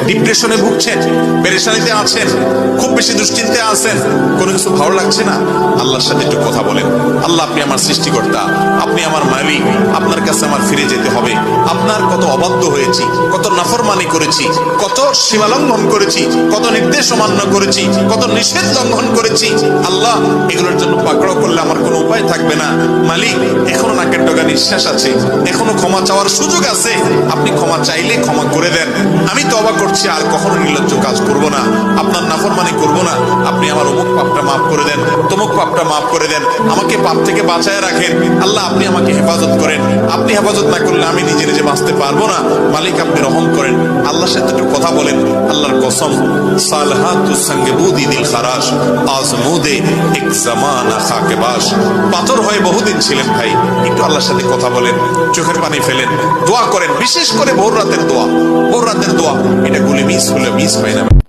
ডিপ্রেশনে ভুগছেন, পেরেশানিতে আছেন, খুব বেশি দুশ্চিন্তায় আছেন, কোনো কিছু ভালো লাগছে না, আল্লাহর সাথে একটু কথা বলেন। আল্লাহ, আপনি আমার সৃষ্টিকর্তা, আপনি আমার মালিক, আপনার কাছে আমার ফিরে যেতে হবে। আপনার কত অবাধ্য হয়েছি, কত নাফরমানি করেছি, কত সীমা লঙ্ঘন করেছি, কত নির্দেশ অমান্য করেছি, কত নিষেধ লঙ্ঘন করেছি। আল্লাহ, এগুলোর জন্য পাকড়াও করলে আমার কোনো উপায় থাকবে না। মালিক, এখনো নাকের ডগা নিঃশ্বাস আছে, এখনো ক্ষমা চাওয়ার সুযোগ আছে। আপনি ক্ষমা চাইলে ক্ষমা করে দেন। আমি তওবা করছি, আর কখনো নির্লজ্জ কাজ করব না, আপনার নাফরমানি করব না। আপনি আমার অমুক পাপটা মাফ করে দেন, তমুক পাপটা মাফ করে দেন, আমাকে পাপ থেকে বাঁচায় রাখেন। আল্লাহ, আপনি আমাকে হেফাজত করেন। আপনি হেফাজত না করলে আমি নিজে নিজে বাঁচতে পারবো না। মালিক, আপনি রহম করেন। আল্লাহর সাথে একটু কথা বলেন। আল্লাহর কসম, সালহাতুস সঙ্গে বুদি দিল খারাস, আজমুদে এক জামানা খাকে বাস। পাথর হয়ে বহুদিন ছিলেন ভাই, একটু আল্লাহর সাথে কথা বলেন, চোখের পানি ফেলেন, দোয়া করেন। বিশেষ করে ভোর রাতের দোয়া, ভোর রাতের দোয়া, এটা গুলি মিস হলে মিস পাই না।